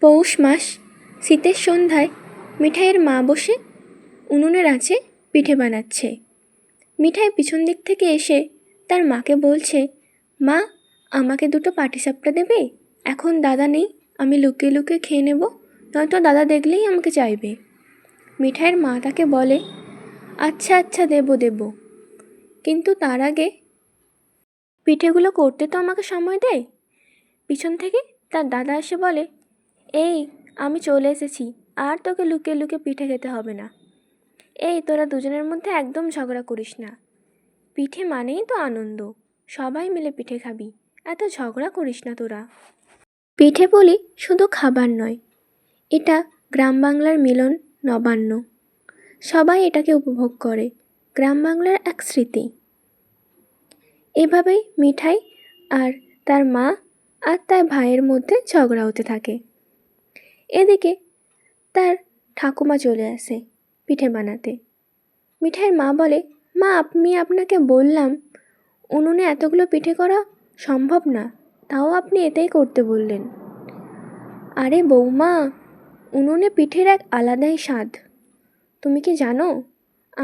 পৌষ মাস, শীতের সন্ধ্যায় মিঠাইয়ের মা বসে উনুনের আঁচে পিঠে বানাচ্ছে। মিঠাই পিছন দিক থেকে এসে তার মাকে বলছে, মা, আমাকে দুটো পাটিসাপটা দেবে? এখন দাদা নেই, আমি লুকিয়ে লুকিয়ে খেয়ে নেব, নয়তো দাদা দেখলেই আমাকে চাইবে। মিঠাইয়ের মা তাকে বলে, আচ্ছা আচ্ছা, দেবো, কিন্তু তার আগে পিঠেগুলো করতে তো আমাকে সময় দে। পিছন থেকে তার দাদা এসে বলে, এই, আমি চলে এসেছি, আর তোকে লুকিয়ে লুকিয়ে পিঠে খেতে হবে না। এই, তোরা দুজনের মধ্যে একদম ঝগড়া করিস না, পিঠে মানেই তো আনন্দ, সবাই মিলে পিঠে খাবি, এত ঝগড়া করিস না তোরা। পিঠে বলি শুধু খাবার নয়, এটা গ্রাম বাংলার মিলন, নবান্ন। সবাই এটাকে উপভোগ করে, গ্রাম বাংলার এক স্মৃতি। এভাবেই মিঠাই আর তার মা আর তার ভাইয়ের মধ্যে ঝগড়া হতে থাকে। এদিকে তার ঠাকুমা চলে আসে পিঠে বানাতে। মিঠাইয়ের মা বলে, মা, আপনাকে বললাম উনুনে এতগুলো পিঠে করা সম্ভব না, তাও আপনি এতেই করতে বললেন। আরে বৌমা, উনুনে পিঠের এক আলাদাই স্বাদ। তুমি কি জানো,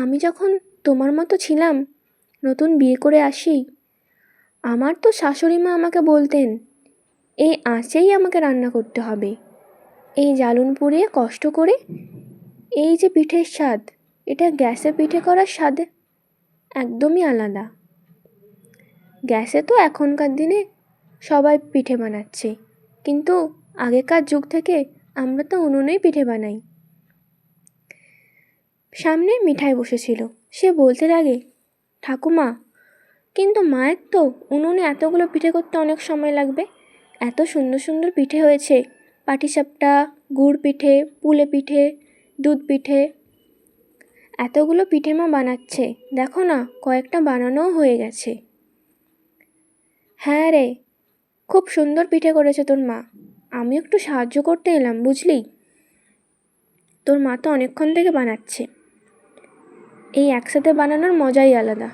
আমি যখন তোমার মতো ছিলাম, নতুন বিয়ে করে আসি, আমার তো শাশুড়ি মা আমাকে বলতেন, এই আঁচেই আমাকে রান্না করতে হবে, এই জ্বালন পুড়িয়ে কষ্ট করে এই যে পিঠের স্বাদ, এটা গ্যাসে পিঠে করার স্বাদ একদমই আলাদা। গ্যাসে তো এখনকার দিনে সবাই পিঠে বানাচ্ছে, কিন্তু আগেকার যুগ থেকে আমরা তো উনুনেই পিঠে বানাই। সামনে মিঠাই বসেছিল, সে বলতে লাগে, ঠাকুমা, কিন্তু মায়ের তো উনুনে এতগুলো পিঠে করতে অনেক সময় লাগবে। এত সুন্দর সুন্দর পিঠে হয়েছে, পাটিসাপটা, গুড় পিঠে, পুলে পিঠে, দুধ পিঠে, এতগুলো পিঠে মা বানাচ্ছে, দেখো না, কয়েকটা বানানোও হয়ে গেছে। হ্যাঁ রে, খুব সুন্দর পিঠে করেছে তোর মা, আমি একটু সাহায্য করতে এলাম, বুঝলি। তোর মা তো অনেকক্ষণ থেকে বানাচ্ছে, এই একসাথে বানানোর মজাই আলাদা।